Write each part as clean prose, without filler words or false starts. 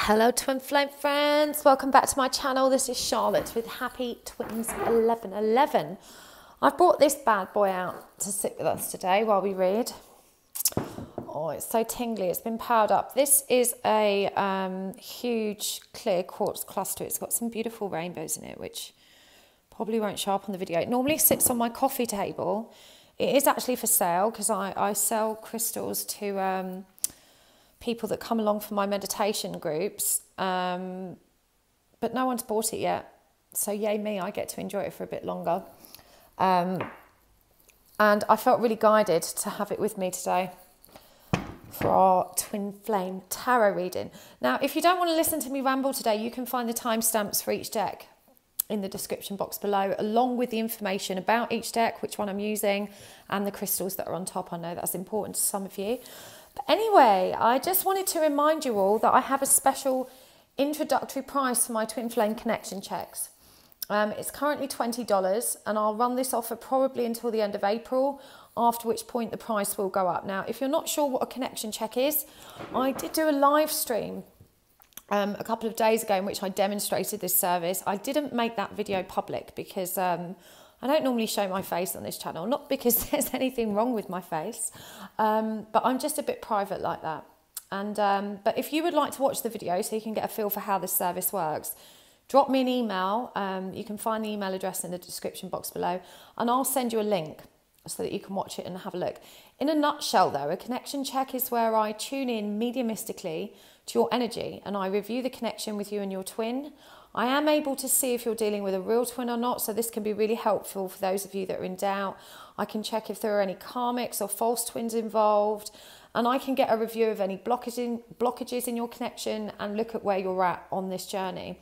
Hello twin flame friends, welcome back to my channel. This is Charlotte with Happy Twins 1111. I've brought this bad boy out to sit with us today while we read. Oh, it's so tingly, it's been powered up. This is a huge clear quartz cluster. It's got some beautiful rainbows in it, which probably won't show up on the video. It normally sits on my coffee table. It is actually for sale because I sell crystals to people that come along for my meditation groups, but no one's bought it yet, so yay me, I get to enjoy it for a bit longer. And I felt really guided to have it with me today for our twin flame tarot reading. Now, if you don't want to listen to me ramble today, you can find the timestamps for each deck in the description box below, along with the information about each deck, which one I'm using, and the crystals that are on top. I know that's important to some of you. But anyway, I just wanted to remind you all that I have a special introductory price for my twin flame connection checks. It's currently $20 and I'll run this offer probably until the end of April, after which point the price will go up. Now, if you're not sure what a connection check is, I did do a live stream a couple of days ago in which I demonstrated this service. I didn't make that video public because I don't normally show my face on this channel, not because there's anything wrong with my face, but I'm just a bit private like that. And but if you would like to watch the video so you can get a feel for how this service works, drop me an email. You can find the email address in the description box below, and I'll send you a link so that you can watch it and have a look. In a nutshell though, a connection check is where I tune in mediumistically to your energy and I review the connection with you and your twin. I am able to see if you're dealing with a real twin or not, so this can be really helpful for those of you that are in doubt. I can check if there are any karmics or false twins involved, and I can get a review of any blockages in your connection and look at where you're at on this journey.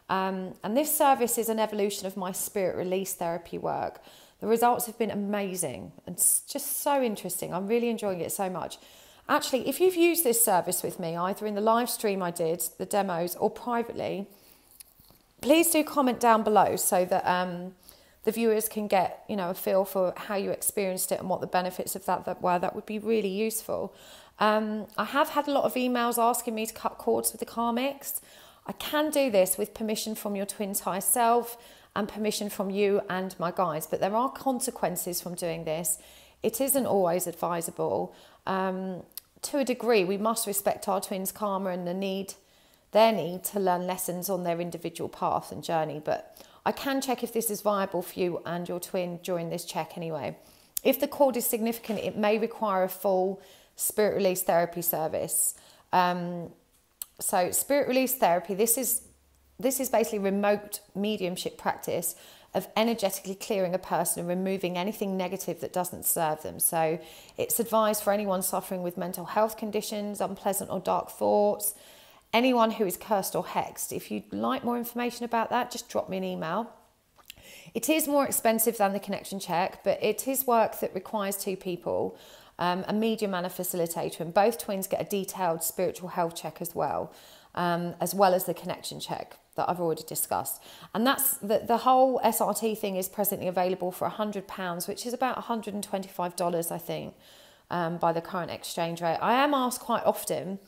And this service is an evolution of my spirit release therapy work. The results have been amazing and just so interesting. I'm really enjoying it so much. Actually, if you've used this service with me, either in the live stream I did, the demos, or privately, please do comment down below so that the viewers can get, you know, a feel for how you experienced it and what the benefits of that were. That would be really useful. I have had a lot of emails asking me to cut cords with the karmics. I can do this with permission from your twin's higher self and permission from you and my guides, but there are consequences from doing this. It isn't always advisable. To a degree, we must respect our twins' karma and their need to learn lessons on their individual path and journey, but I can check if this is viable for you and your twin during this check anyway. If the cord is significant, it may require a full spirit release therapy service. So spirit release therapy, this is basically remote mediumship practice of energetically clearing a person and removing anything negative that doesn't serve them. So it's advised for anyone suffering with mental health conditions, unpleasant or dark thoughts, anyone who is cursed or hexed. If you'd like more information about that, just drop me an email. It is more expensive than the connection check, but it is work that requires two people, a medium and a facilitator, and both twins get a detailed spiritual health check as well as the connection check that I've already discussed. And that's the whole SRT thing is presently available for £100, which is about $125, I think, by the current exchange rate. I am asked quite often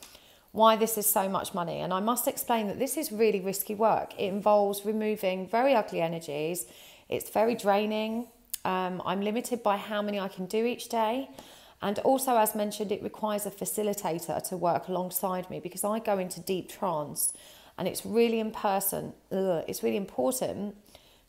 why this is so much money, and I must explain that this is really risky work. It involves removing very ugly energies. It's very draining. I'm limited by how many I can do each day, and also, as mentioned, it requires a facilitator to work alongside me because I go into deep trance, and it's really it's really important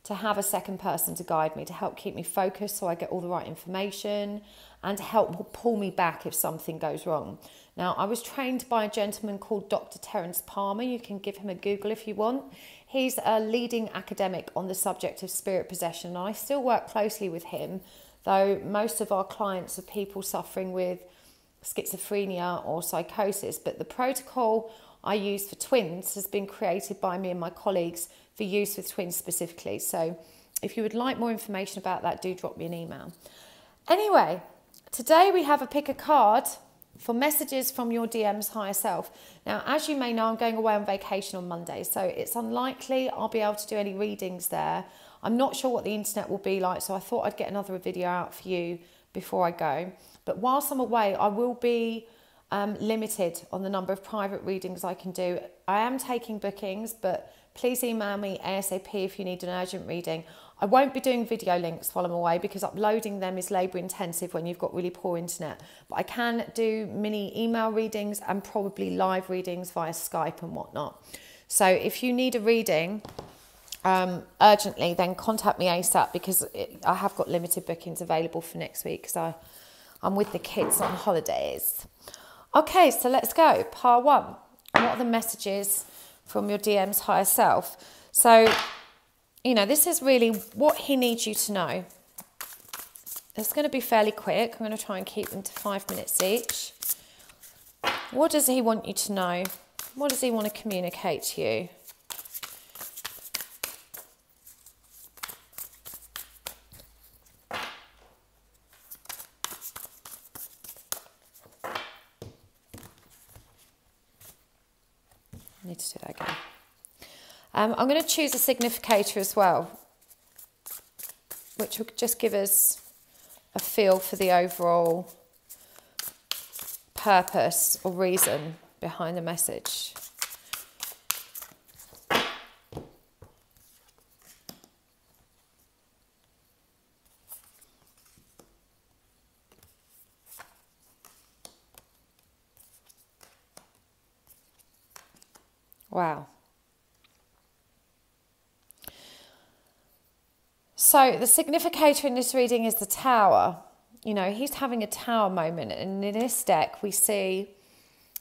to have a second person to guide me, to help keep me focused so I get all the right information and to help pull me back if something goes wrong. Now, I was trained by a gentleman called Dr. Terence Palmer. You can give him a Google if you want. He's a leading academic on the subject of spirit possession, and I still work closely with him, though most of our clients are people suffering with schizophrenia or psychosis. But the protocol I use for twins has been created by me and my colleagues for use with twins specifically. So if you would like more information about that, do drop me an email. Anyway, today we have a pick a card for messages from your DM's higher self. Now, as you may know, I'm going away on vacation on Monday, so it's unlikely I'll be able to do any readings there. I'm not sure what the internet will be like, so I thought I'd get another video out for you before I go. But whilst I'm away, I will be limited on the number of private readings I can do. I am taking bookings, but please email me ASAP if you need an urgent reading. I won't be doing video links while I'm away because uploading them is labour intensive when you've got really poor internet. But I can do mini email readings and probably live readings via Skype and whatnot. So if you need a reading urgently, then contact me ASAP because I have got limited bookings available for next week because I'm with the kids on holidays. Okay, so let's go. Part 1. What are the messages from your DM's higher self? So, you know, this is really what he needs you to know. It's going to be fairly quick. I'm going to try and keep them to 5 minutes each. What does he want you to know? What does he want to communicate to you? I need to do that again. I'm going to choose a significator as well, which will just give us a feel for the overall purpose or reason behind the message. Wow. So the significator in this reading is the Tower. You know, he's having a Tower moment. And in this deck, we see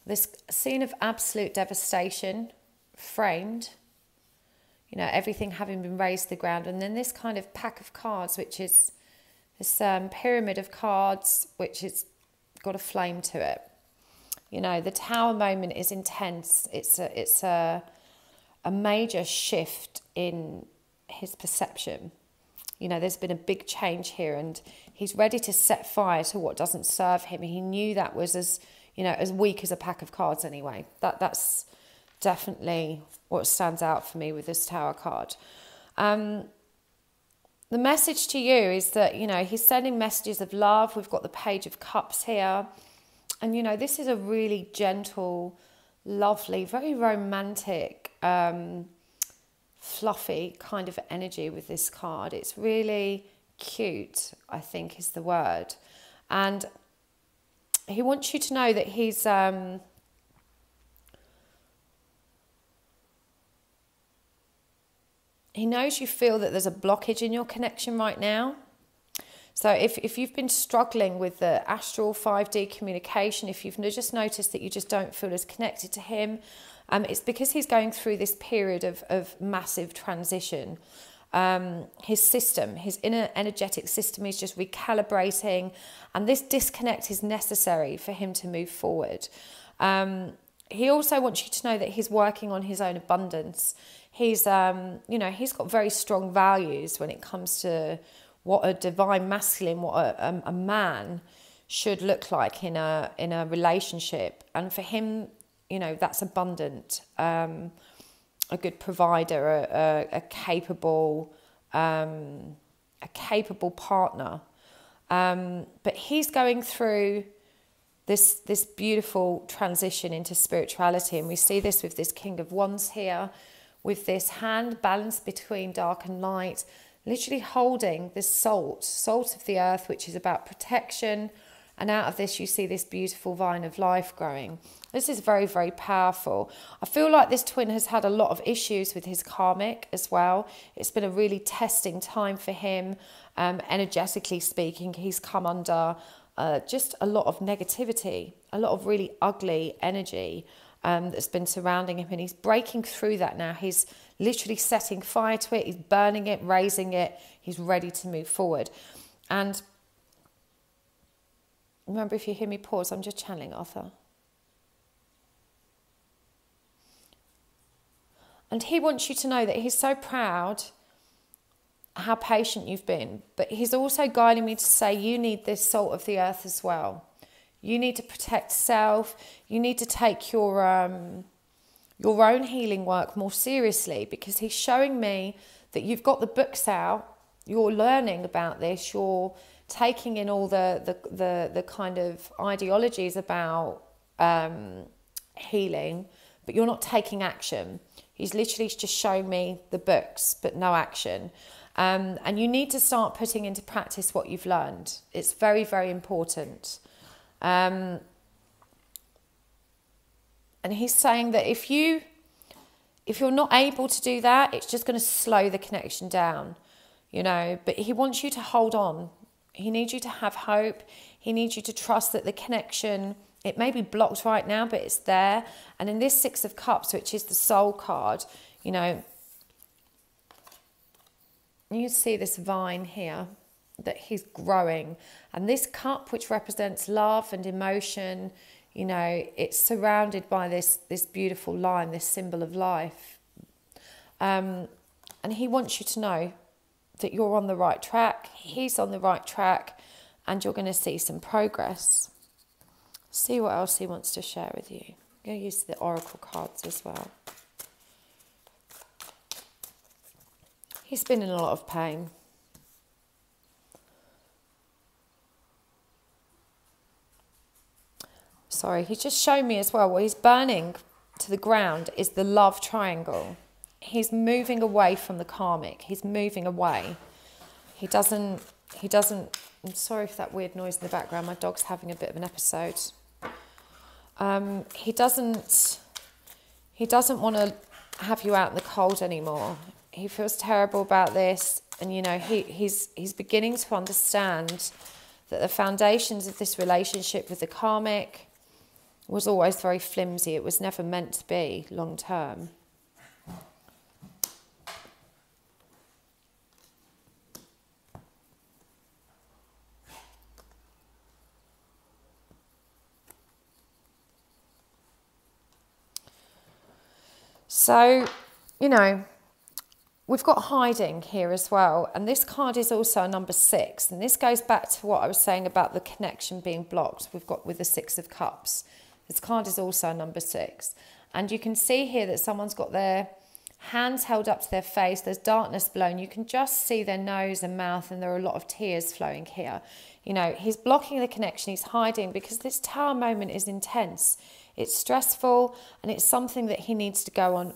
this scene of absolute devastation framed. You know, everything having been razed to the ground. And then this kind of pack of cards, which is this pyramid of cards, which has got a flame to it. You know, the Tower moment is intense. It's a major shift in his perception. You know, there's been a big change here and he's ready to set fire to what doesn't serve him. He knew that was as weak as a pack of cards anyway. That's definitely what stands out for me with this Tower card. The message to you is that, you know, he's sending messages of love. We've got the Page of Cups here. And, you know, this is a really gentle, lovely, very romantic, fluffy kind of energy with this card. It's really cute, I think is the word. And he wants you to know that he's he knows you feel that there's a blockage in your connection right now. So if you've been struggling with the astral 5D communication, if you've just noticed that you just don't feel as connected to him, it's because he's going through this period of massive transition. His system, his inner energetic system is just recalibrating, and this disconnect is necessary for him to move forward. He also wants you to know that he's working on his own abundance. He's, you know, he's got very strong values when it comes to what a divine masculine, what a man should look like in a relationship. And for him, you know, that's abundant, a good provider, a capable partner. But he's going through this beautiful transition into spirituality, and we see this with this King of Wands here, with this hand balanced between dark and light, literally holding this salt of the earth, which is about protection. And out of this, you see this beautiful vine of life growing. This is very, very powerful. I feel like this twin has had a lot of issues with his karmic as well. It's been a really testing time for him. Energetically speaking, he's come under just a lot of negativity, a lot of really ugly energy that's been surrounding him, and he's breaking through that now. He's literally setting fire to it. He's burning it, raising it. He's ready to move forward. And remember, if you hear me pause, I'm just channeling Arthur. And he wants you to know that he's so proud how patient you've been, but he's also guiding me to say you need this salt of the earth as well. You need to protect self. You need to take your own healing work more seriously, because he's showing me that you've got the books out. You're learning about this. You're taking in all the kind of ideologies about healing, but you're not taking action. He's literally just showing me the books, but no action. And you need to start putting into practice what you've learned. It's very, very important. And he's saying that if you're not able to do that, it's just going to slow the connection down, you know. But he wants you to hold on. He needs you to have hope. He needs you to trust that the connection, it may be blocked right now, but it's there. And in this Six of Cups, which is the soul card, you know, you see this vine here that he's growing. And this cup, which represents love and emotion, you know, it's surrounded by this beautiful line, this symbol of life. And he wants you to know that you're on the right track. He's on the right track. And you're going to see some progress. See what else he wants to share with you. I'm going to use the oracle cards as well. He's been in a lot of pain. Sorry, he's just shown me as well what he's burning to the ground is the love triangle. He's moving away from the karmic. He's moving away. He doesn't, I'm sorry for that weird noise in the background. My dog's having a bit of an episode. He doesn't want to have you out in the cold anymore. He feels terrible about this. And, you know, he's beginning to understand that the foundations of this relationship with the karmic was always very flimsy. It was never meant to be long term. So, you know, we've got hiding here as well. And this card is also a number 6. And this goes back to what I was saying about the connection being blocked. We've got with the Six of Cups. This card is also a number 6. And you can see here that someone's got their hands held up to their face. There's darkness blown. You can just see their nose and mouth, and there are a lot of tears flowing here. You know, he's blocking the connection. He's hiding because this Tower moment is intense. It's stressful, and it's something that he needs to go on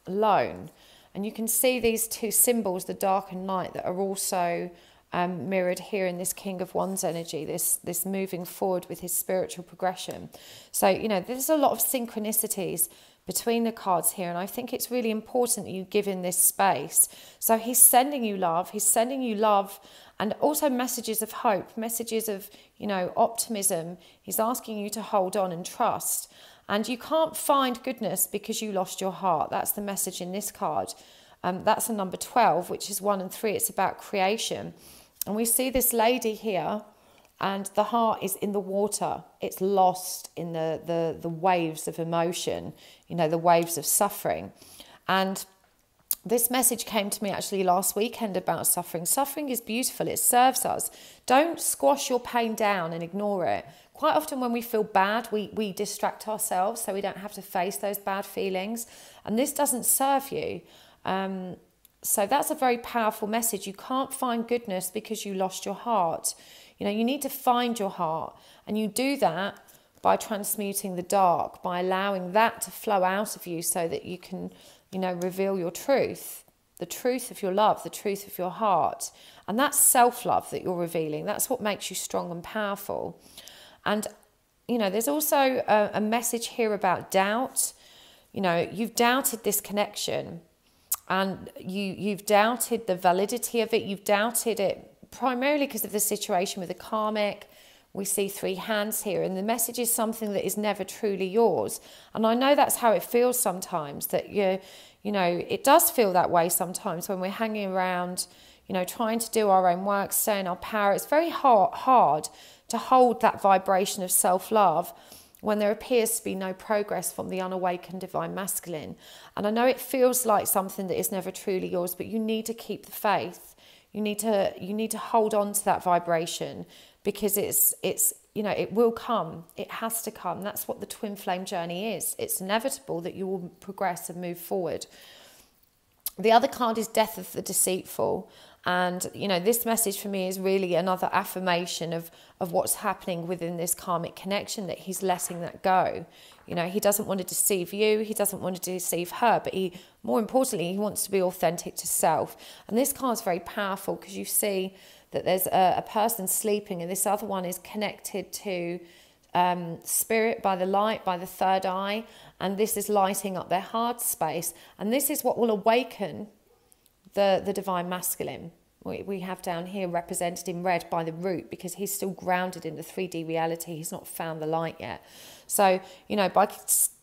alone. And you can see these two symbols, the dark and light, that are also mirrored here in this King of Wands energy, this moving forward with his spiritual progression. So, you know, there's a lot of synchronicities between the cards here, and I think it's really important that you give in this space. So he's sending you love. He's sending you love and also messages of hope, messages of, you know, optimism. He's asking you to hold on and trust. And you can't find goodness because you lost your heart. That's the message in this card. That's a number 12, which is 1 and 3. It's about creation. And we see this lady here, and the heart is in the water. It's lost in the waves of emotion, you know, the waves of suffering. And this message came to me actually last weekend about suffering. Suffering is beautiful. It serves us. Don't squash your pain down and ignore it. Quite often when we feel bad, we distract ourselves so we don't have to face those bad feelings. And this doesn't serve you. So that's a very powerful message. You can't find goodness because you lost your heart. You know, you need to find your heart. And you do that by transmuting the dark, by allowing that to flow out of you so that you can, you know, reveal your truth, the truth of your love, the truth of your heart. And that's self-love that you're revealing. That's what makes you strong and powerful. And, you know, there's also a message here about doubt. You know, you've doubted this connection, and you've doubted the validity of it. You've doubted it primarily because of the situation with the karmic. We see 3 hands here, and the message is something that is never truly yours. And I know that's how it feels sometimes, that you know, it does feel that way sometimes when we're hanging around, you know, trying to do our own work, stay in our power. It's very hard to hold that vibration of self-love when there appears to be no progress from the unawakened divine masculine. And I know it feels like something that is never truly yours, but you need to keep the faith. You need to hold on to that vibration, because it's you know, it will come. It has to come. That's what the twin flame journey is. It's inevitable that you will progress and move forward. The other card is Death of the Deceitful. And, you know, this message for me is really another affirmation of what's happening within this karmic connection, that he's letting that go. You know, he doesn't want to deceive you. He doesn't want to deceive her. But more importantly, he wants to be authentic to self. And this card's very powerful because you see that there's a person sleeping, and this other one is connected to spirit by the light, by the third eye. And this is lighting up their heart space. And this is what will awaken the divine masculine. We have down here represented in red by the root, because he's still grounded in the 3D reality. He's not found the light yet. So, you know, by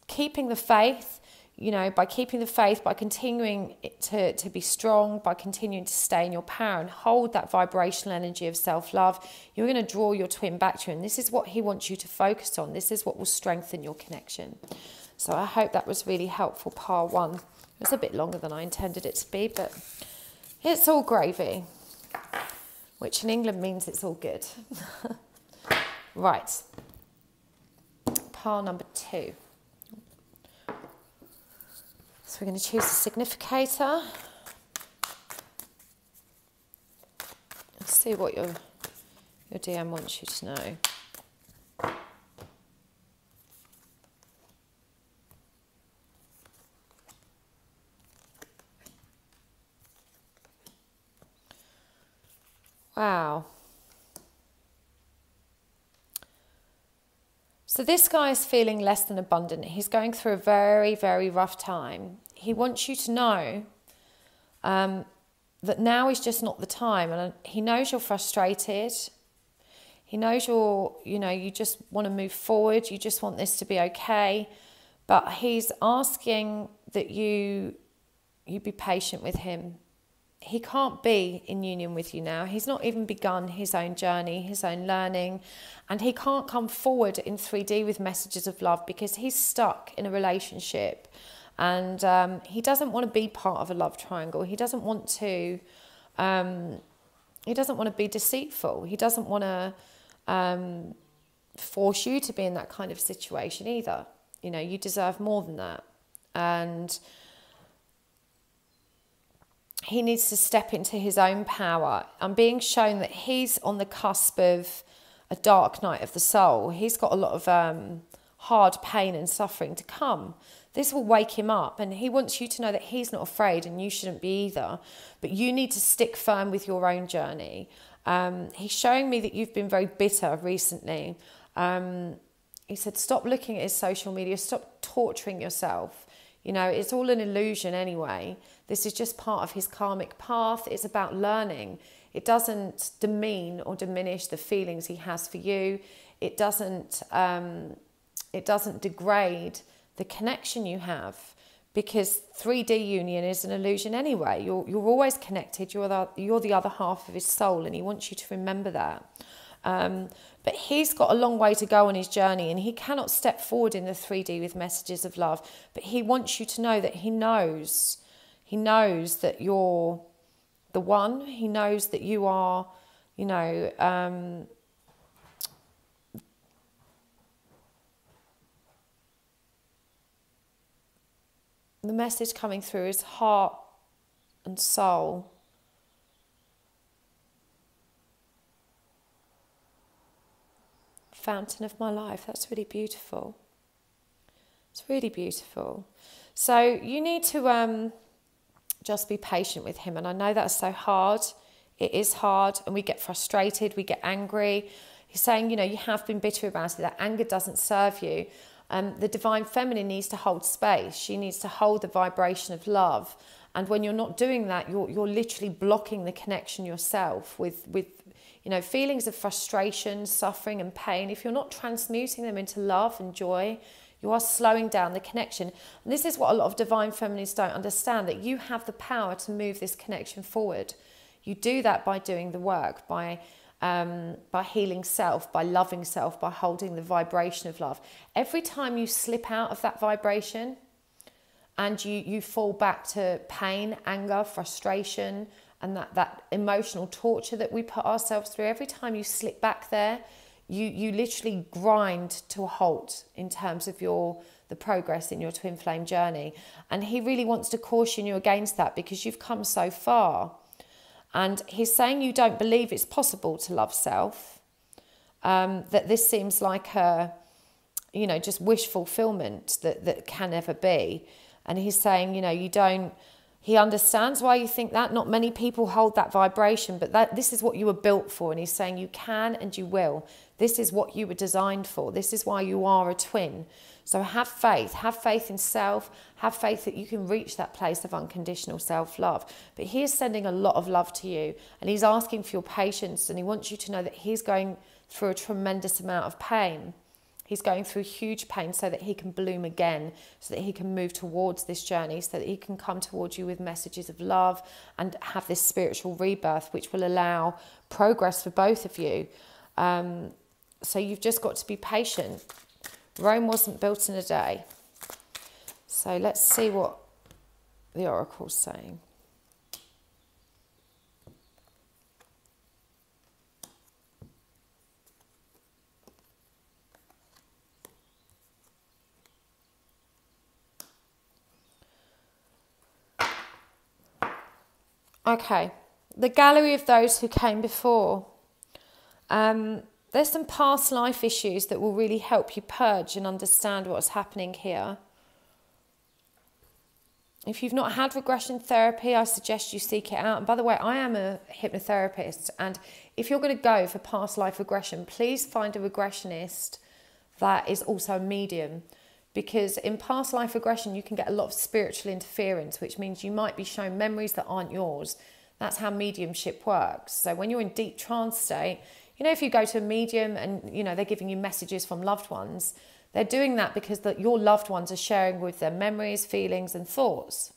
keeping the faith, you know, by continuing to be strong, by continuing to stay in your power and hold that vibrational energy of self-love, you're going to draw your twin back to you. And this is what he wants you to focus on. This is what will strengthen your connection. So I hope that was really helpful, part one. It's a bit longer than I intended it to be, but it's all gravy, which in England means it's all good. Right. Pile number 2. So we're going to choose a significator. Let's see what your DM wants you to know. Wow. So this guy is feeling less than abundant. He's going through a very, very rough time. He wants you to know that now is just not the time. And he knows you're frustrated. He knows you just want to move forward. You just want this to be okay. But he's asking that you be patient with him. He can't be in union with you now. He's not even begun his own journey, his own learning. And he can't come forward in 3D with messages of love because he's stuck in a relationship. And he doesn't want to be part of a love triangle. He doesn't want to be deceitful. He doesn't want to force you to be in that kind of situation either. You know, you deserve more than that. And he needs to step into his own power. I'm being shown that he's on the cusp of a dark night of the soul. He's got a lot of hard pain and suffering to come. This will wake him up, and he wants you to know that he's not afraid, and you shouldn't be either. But you need to stick firm with your own journey. He's showing me that you've been very bitter recently. He said, stop looking at his social media, stop torturing yourself. You know, it's all an illusion anyway. This is just part of his karmic path. It's about learning. It doesn't demean or diminish the feelings he has for you. It doesn't degrade the connection you have, because 3D union is an illusion anyway. You're always connected. You're the other half of his soul, and he wants you to remember that. But he's got a long way to go on his journey, and he cannot step forward in the 3D with messages of love. But he wants you to know that he knows that you're the one. He knows that you are, you know, the message coming through is heart and soul. Fountain of my life. That's really beautiful. It's really beautiful. So you need to just be patient with him. And I know that's so hard. It is hard, and we get frustrated, we get angry. He's saying, you know, you have been bitter about it. That anger doesn't serve you. The divine feminine needs to hold space. She needs to hold the vibration of love. And when you're not doing that, you're literally blocking the connection yourself with you know, feelings of frustration, suffering and pain. If you're not transmuting them into love and joy, you are slowing down the connection. And this is what a lot of divine feminists don't understand, that you have the power to move this connection forward. You do that by doing the work, by healing self, by loving self, by holding the vibration of love. Every time you slip out of that vibration and you fall back to pain, anger, frustration, and that emotional torture that we put ourselves through, every time you slip back there, you literally grind to a halt in terms of the progress in your twin flame journey. And he really wants to caution you against that, because you've come so far. And he's saying you don't believe it's possible to love self, that this seems like a, you know, just wish fulfillment that can never be. And he's saying, you know, you don't, he understands why you think that. Not many people hold that vibration, but this is what you were built for. And he's saying you can and you will. This is what you were designed for. This is why you are a twin. So have faith in self, have faith that you can reach that place of unconditional self-love. But he is sending a lot of love to you, and he's asking for your patience, and he wants you to know that he's going through a tremendous amount of pain. He's going through huge pain so that he can bloom again, so that he can move towards this journey, so that he can come towards you with messages of love and have this spiritual rebirth, which will allow progress for both of you. So you've just got to be patient. Rome wasn't built in a day. So let's see what the oracle's saying. Okay, the gallery of those who came before. There's some past life issues that will really help you purge and understand what's happening here. If you've not had regression therapy, I suggest you seek it out. And by the way, I am a hypnotherapist. And if you're going to go for past life regression, please find a regressionist that is also a medium. Because in past life regression, you can get a lot of spiritual interference, which means you might be shown memories that aren't yours. That's how mediumship works. So when you're in deep trance state, you know, if you go to a medium and, you know, they're giving you messages from loved ones, they're doing that because your loved ones are sharing with them memories, feelings and thoughts.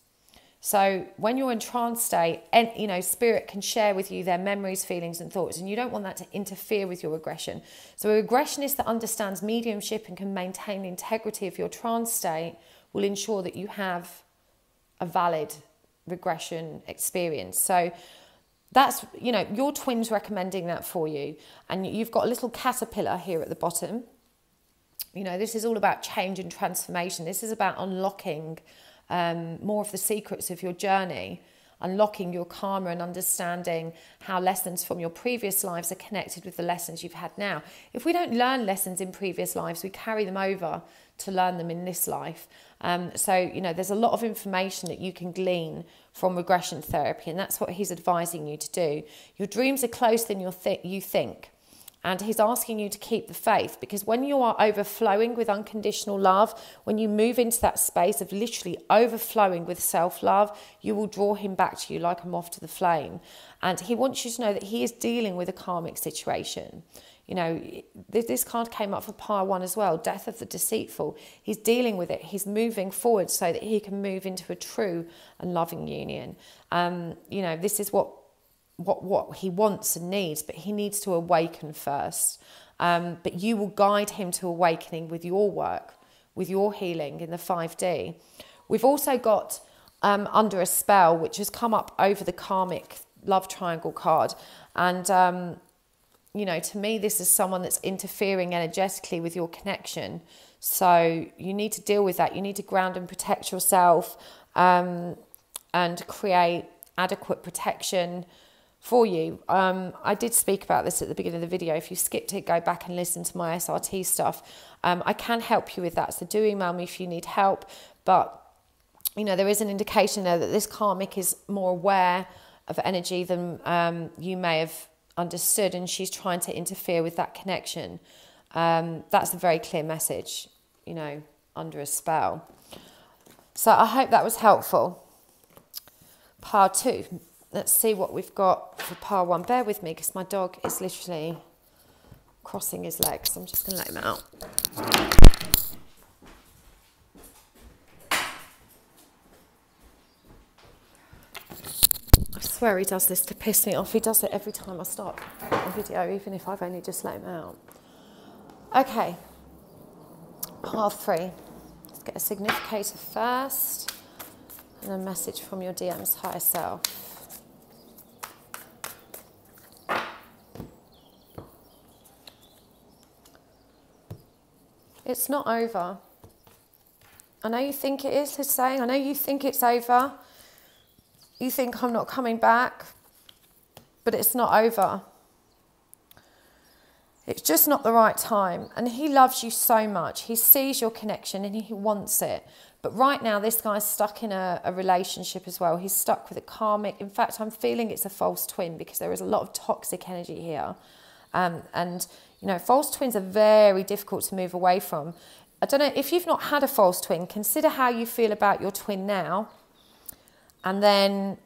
So when you're in trance state, and, you know, spirit can share with you their memories, feelings and thoughts, and you don't want that to interfere with your regression. So a regressionist that understands mediumship and can maintain the integrity of your trance state will ensure that you have a valid regression experience. So that's, you know, your twin's recommending that for you. And you've got a little caterpillar here at the bottom. You know, this is all about change and transformation. This is about unlocking more of the secrets of your journey, unlocking your karma and understanding how lessons from your previous lives are connected with the lessons you've had now. If we don't learn lessons in previous lives, we carry them over to learn them in this life. So, you know, there's a lot of information that you can glean from regression therapy, and that's what he's advising you to do. Your dreams are closer than you think. And he's asking you to keep the faith, because when you are overflowing with unconditional love, when you move into that space of literally overflowing with self-love, you will draw him back to you like a moth to the flame. And he wants you to know that he is dealing with a karmic situation. You know, this card came up for Power 1 as well, Death of the Deceitful. He's dealing with it. He's moving forward so that he can move into a true and loving union. You know, this is what he wants and needs, but he needs to awaken first. But you will guide him to awakening with your work, with your healing in the 5D. We've also got Under a Spell, which has come up over the karmic love triangle card. And, you know, to me, this is someone that's interfering energetically with your connection. So you need to deal with that. You need to ground and protect yourself and create adequate protection for you. I did speak about this at the beginning of the video. If you skipped it, go back and listen to my SRT stuff. I can help you with that. So do email me if you need help. But, you know, there is an indication there that this karmic is more aware of energy than you may have understood, and she's trying to interfere with that connection. That's a very clear message, you know, under a spell. So I hope that was helpful. Part 2. Let's see what we've got for Part 1. Bear with me because my dog is literally crossing his legs. I'm just going to let him out. I swear he does this to piss me off. He does it every time I start a video, even if I've only just let him out. Okay, Part 3. Let's get a significator first and a message from your DM's higher self. It's not over. I know you think it is, he's saying. I know you think it's over. You think I'm not coming back. but it's not over. It's just not the right time. And he loves you so much. He sees your connection and he wants it. But right now, this guy's stuck in a relationship as well. He's stuck with a karmic. In fact, I'm feeling it's a false twin because there is a lot of toxic energy here. And, you know, false twins are very difficult to move away from. I don't know, if you've not had a false twin, consider how you feel about your twin now. And then,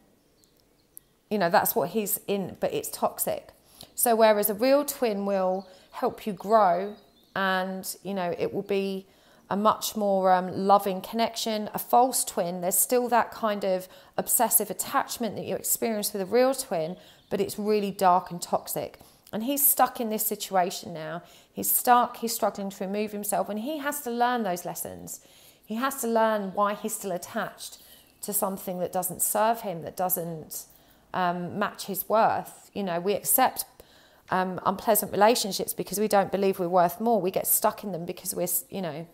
you know, that's what he's in, but it's toxic. So whereas a real twin will help you grow and, you know, it will be a much more loving connection. A false twin, there's still that kind of obsessive attachment that you experience with a real twin, but it's really dark and toxic. And he's stuck in this situation now. He's stuck, he's struggling to remove himself, and he has to learn those lessons. He has to learn why he's still attached to something that doesn't serve him, that doesn't match his worth. You know, we accept unpleasant relationships because we don't believe we're worth more. We get stuck in them because we're, you know,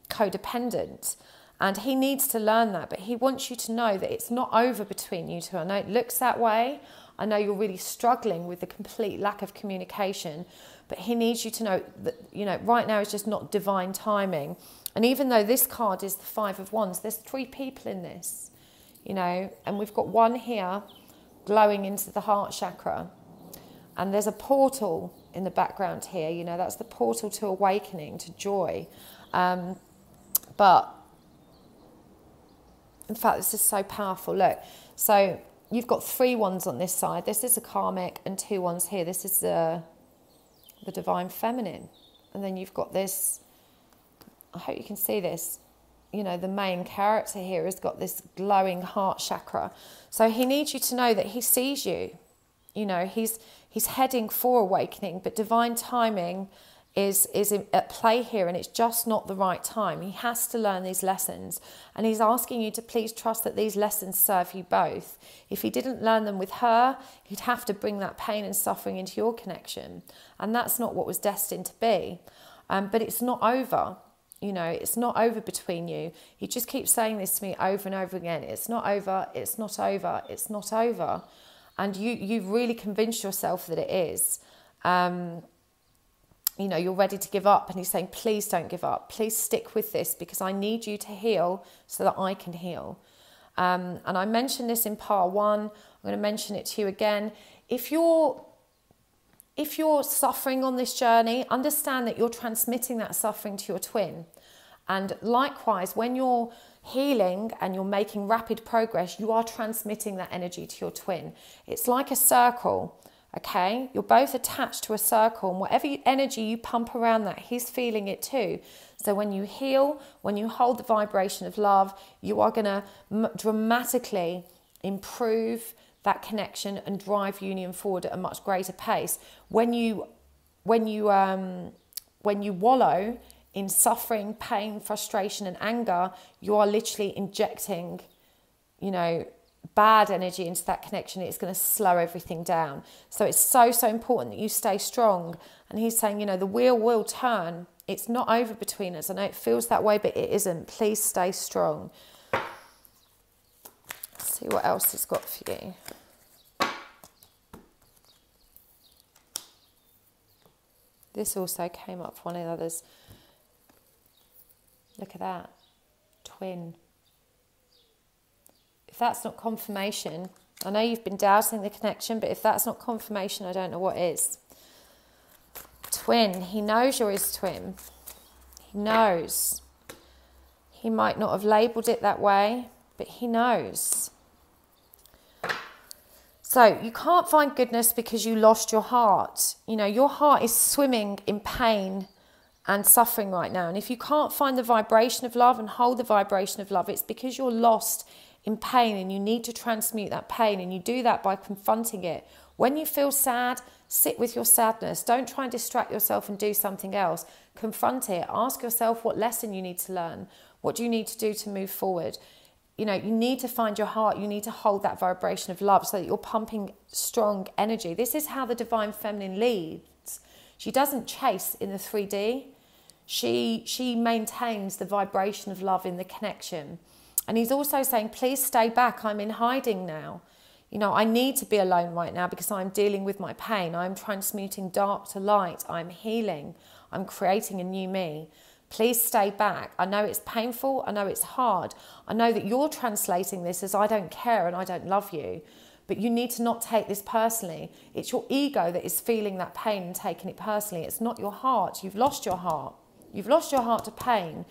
codependent. And he needs to learn that, but he wants you to know that it's not over between you two. I know it looks that way. I know you're really struggling with the complete lack of communication, but he needs you to know that, you know, right now is just not divine timing. And even though this card is the Five of Wands, there's 3 people in this, you know, and we've got one here glowing into the heart chakra. And there's a portal in the background here, you know, that's the portal to awakening, to joy. But in fact, this is so powerful. Look, so you've got 3 wands on this side. This is a karmic and 2 wands here. This is the divine feminine. And then you've got this, I hope you can see this, you know, the main character here has got this glowing heart chakra. So he needs you to know that he sees you. You know, he's heading for awakening, but divine timing is at play here, and it's just not the right time. He has to learn these lessons, and he's asking you to please trust that these lessons serve you both. If he didn't learn them with her, he'd have to bring that pain and suffering into your connection, and that's not what was destined to be. But it's not over. You know, it's not over between you. He just keeps saying this to me over and over again. It's not over, it's not over, it's not over. And you've really convinced yourself that it is. You know, you're ready to give up, and he's saying, please don't give up. Please stick with this because I need you to heal so that I can heal. And I mentioned this in part 1. I'm going to mention it to you again. If you're suffering on this journey, understand that you're transmitting that suffering to your twin. And likewise, when you're healing and you're making rapid progress, you are transmitting that energy to your twin. It's like a circle, okay? You're both attached to a circle, and whatever energy you pump around that, he's feeling it too. So when you heal, when you hold the vibration of love, you are going to dramatically improve that connection and drive union forward at a much greater pace. When you wallow in suffering, pain, frustration and anger, you are literally injecting, you know, bad energy into that connection. It's going to slow everything down. So it's so important that you stay strong. And he's saying, you know, the wheel will turn. It's not over between us. I know it feels that way, but it isn't. Please stay strong. Let's see what else he's got for you. This also came up for one of the others. Look at that. Twin. If that's not confirmation, I know you've been doubting the connection, but if that's not confirmation, I don't know what is. Twin. He knows you're his twin. He knows. He might not have labelled it that way, but he knows. So you can't find goodness because you lost your heart. You know, your heart is swimming in pain and suffering right now. And if you can't find the vibration of love and hold the vibration of love, it's because you're lost in pain and you need to transmute that pain. And you do that by confronting it. When you feel sad, sit with your sadness. Don't try and distract yourself and do something else. Confront it. Ask yourself what lesson you need to learn. What do you need to do to move forward? You know, you need to find your heart. You need to hold that vibration of love so that you're pumping strong energy. This is how the divine feminine leads. She doesn't chase in the 3D. She maintains the vibration of love in the connection. And he's also saying, please stay back. I'm in hiding now. You know, I need to be alone right now because I'm dealing with my pain. I'm transmuting dark to light. I'm healing. I'm creating a new me. Please stay back. I know it's painful. I know it's hard. I know that you're translating this as I don't care and I don't love you. But you need to not take this personally. It's your ego that is feeling that pain and taking it personally. It's not your heart. You've lost your heart. You've lost your heart to pain.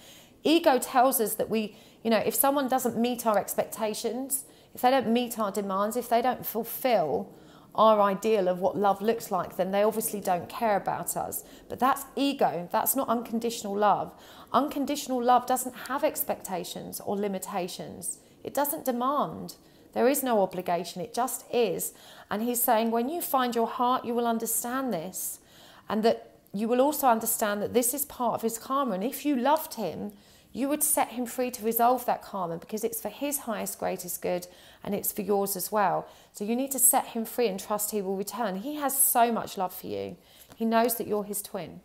Ego tells us that we, you know, if someone doesn't meet our expectations, if they don't meet our demands, if they don't fulfill our ideal of what love looks like, then they obviously don't care about us. But that's ego. That's not unconditional love. Unconditional love doesn't have expectations or limitations. It doesn't demand. There is no obligation. It just is. And he's saying when you find your heart, you will understand this. And that you will also understand that this is part of his karma. And if you loved him, you would set him free to resolve that karma because it's for his highest, greatest good and it's for yours as well. So you need to set him free and trust he will return. He has so much love for you. He knows that you're his twin.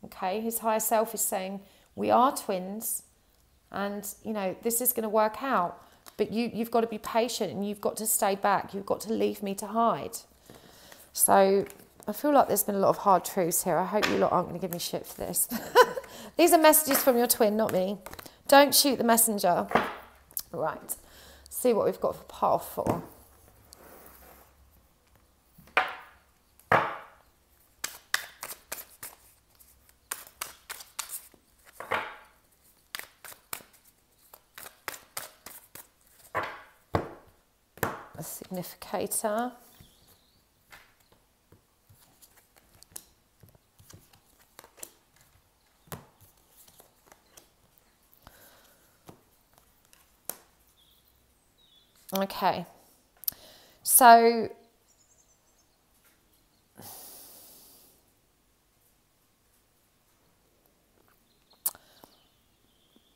Okay, his higher self is saying, we are twins and, you know, this is going to work out. But you've got to be patient and you've got to stay back. You've got to leave me to hide. So I feel like there's been a lot of hard truths here. I hope you lot aren't going to give me shit for this. These are messages from your twin, not me. Don't shoot the messenger. Right. See what we've got for pile 4. A significator. Okay, so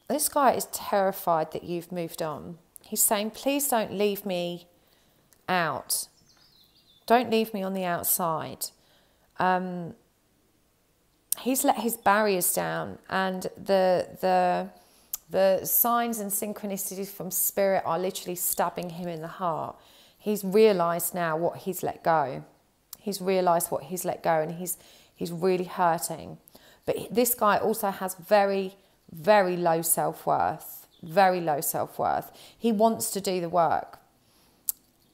this guy is terrified that you've moved on. He's saying, please don't leave me out. Don't leave me on the outside. He's let his barriers down and the signs and synchronicities from spirit are literally stabbing him in the heart. He's realised now what he's let go. He's realised what he's let go and he's really hurting. But this guy also has very, very low self-worth. Very low self-worth. He wants to do the work.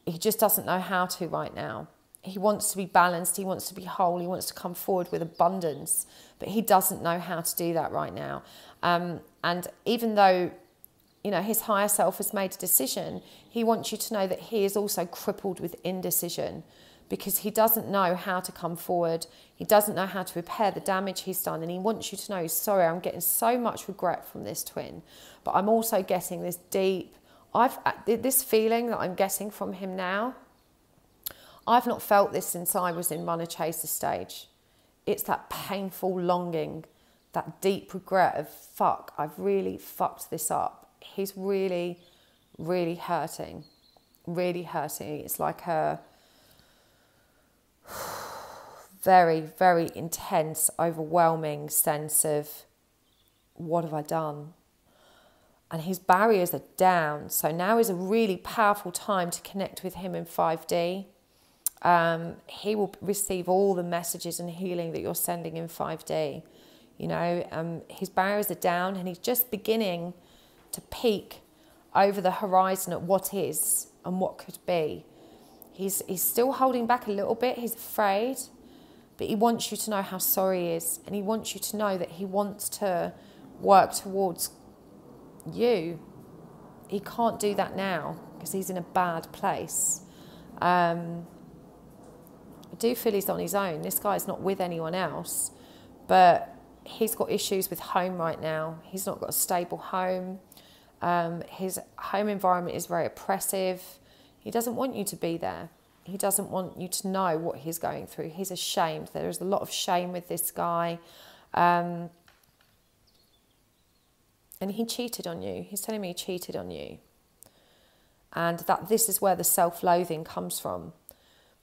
He just doesn't know how to right now. He wants to be balanced. He wants to be whole. He wants to come forward with abundance. But he doesn't know how to do that right now. And even though, you know, his higher self has made a decision, he wants you to know that he is also crippled with indecision because he doesn't know how to come forward. He doesn't know how to repair the damage he's done. And he wants you to know, sorry, I'm getting so much regret from this twin. But I'm also getting this deep, this feeling that I'm getting from him now. I've not felt this since I was in runner chaser stage. It's that painful longing, that deep regret of, fuck, I've really fucked this up. He's really, really hurting. Really hurting. It's like a very, very intense, overwhelming sense of, what have I done? And his barriers are down. So now is a really powerful time to connect with him in 5D. He will receive all the messages and healing that you're sending in 5D. You know, his barriers are down and he's just beginning to peek over the horizon at what is and what could be. He's still holding back a little bit. He's afraid, but he wants you to know how sorry he is. And he wants you to know that he wants to work towards you. He can't do that now because he's in a bad place. I do feel he's on his own. This guy's not with anyone else, but he's got issues with home right now. He's not got a stable home. His home environment is very oppressive. He doesn't want you to be there. He doesn't want you to know what he's going through. He's ashamed. There is a lot of shame with this guy. And he cheated on you. He's telling me he cheated on you. And that this is where the self-loathing comes from.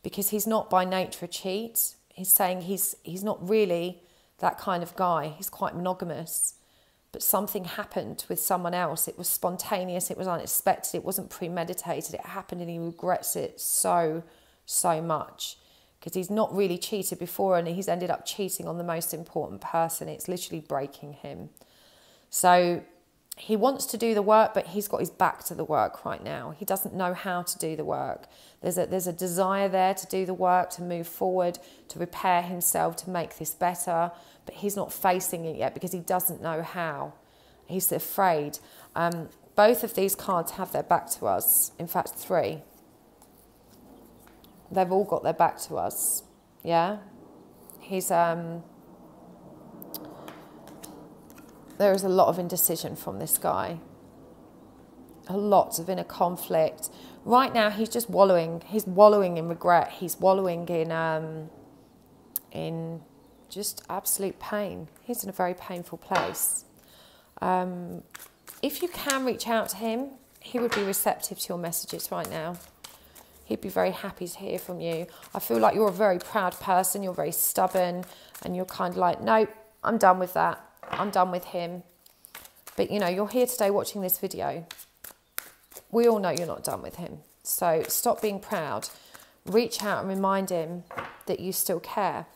Because he's not by nature a cheat. He's saying he's not really that kind of guy. He's quite monogamous. but something happened with someone else. It was spontaneous, it was unexpected, it wasn't premeditated, it happened, and he regrets it so much, because he's not really cheated before, and he's ended up cheating on the most important person. It's literally breaking him. So he wants to do the work, but he's got his back to the work right now. He doesn't know how to do the work. There's a desire there to do the work, to move forward, to repair himself, to make this better, but he's not facing it yet because he doesn't know how. He's afraid. Both of these cards have their back to us. In fact, 3. They've all got their back to us. Yeah? He's... There is a lot of indecision from this guy. A lot of inner conflict. Right now, he's just wallowing. He's wallowing in regret. He's wallowing in just absolute pain. He's in a very painful place. If you can reach out to him, he would be receptive to your messages right now. He'd be very happy to hear from you. I feel like you're a very proud person. You're very stubborn, and you're kind of like, nope, I'm done with that. I'm done with him. But, you know, you're here today watching this video. We all know you're not done with him. So stop being proud. Reach out and remind him that you still care.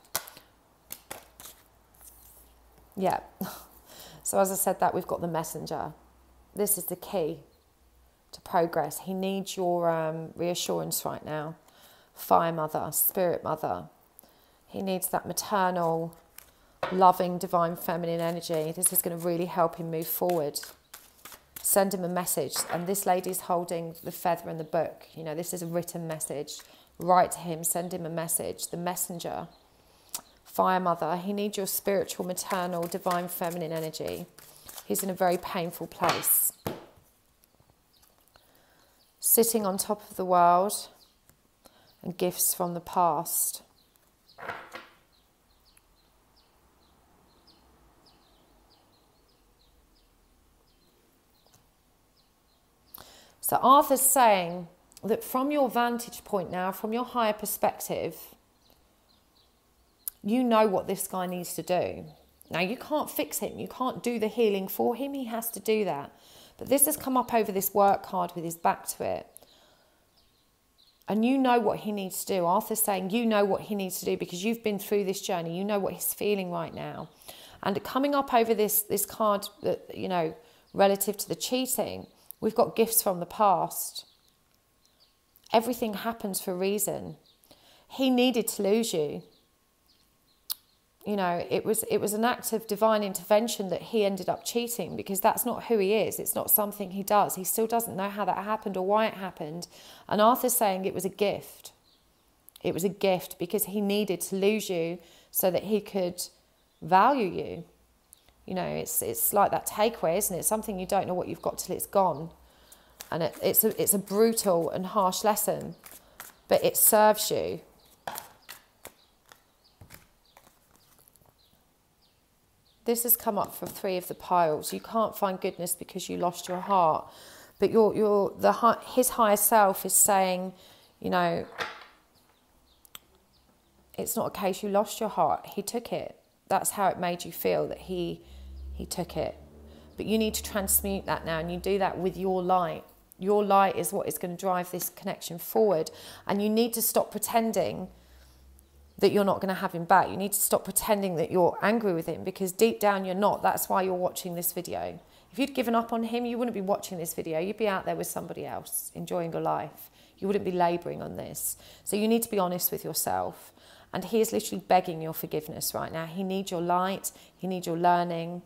Yeah. So as I said that, we've got the messenger. This is the key to progress. He needs your reassurance right now. Fire mother, spirit mother. He needs that maternal, loving, divine feminine energy. This is going to really help him move forward. Send him a message. And this lady's holding the feather and the book. You know, this is a written message. Write to him, send him a message. The messenger. Fire mother. He needs your spiritual, maternal, divine feminine energy. He's in a very painful place. Sitting on top of the world, and gifts from the past. So Arthur's saying that from your vantage point now, from your higher perspective, you know what this guy needs to do. Now, you can't fix him. You can't do the healing for him. He has to do that. But this has come up over this work card with his back to it. And you know what he needs to do. Arthur's saying you know what he needs to do because you've been through this journey. You know what he's feeling right now. And coming up over this card, you know, relative to the cheating, we've got gifts from the past. Everything happens for a reason. He needed to lose you. You know, it was an act of divine intervention that he ended up cheating, because that's not who he is. It's not something he does. He still doesn't know how that happened or why it happened. And Arthur's saying it was a gift. It was a gift because he needed to lose you so that he could value you. You know, it's like that takeaway, isn't it? Something you don't know what you've got till it's gone. And it's a brutal and harsh lesson, but it serves you. This has come up for 3 of the piles. You can't find goodness because you lost your heart. But his higher self is saying, you know, it's not a case you lost your heart. He took it. That's how it made you feel, that he took it. But you need to transmute that now, and you do that with your light. Your light is what is going to drive this connection forward. And you need to stop pretending that you're not going to have him back. You need to stop pretending that you're angry with him, because deep down you're not. That's why you're watching this video. If you'd given up on him, you wouldn't be watching this video. You'd be out there with somebody else, enjoying your life. You wouldn't be labouring on this. So you need to be honest with yourself. And he is literally begging your forgiveness right now. He needs your light. He needs your learning.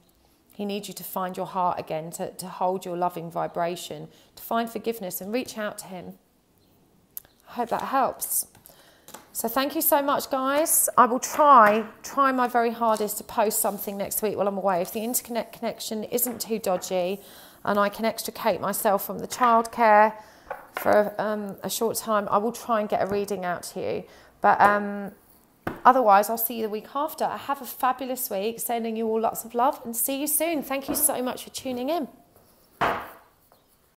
He needs you to find your heart again, to hold your loving vibration, to find forgiveness and reach out to him. I hope that helps. So thank you so much, guys. I will try my very hardest to post something next week while I'm away. If the internet connection isn't too dodgy and I can extricate myself from the childcare for a short time, I will try and get a reading out to you. But otherwise, I'll see you the week after. Have a fabulous week. Sending you all lots of love and see you soon. Thank you so much for tuning in.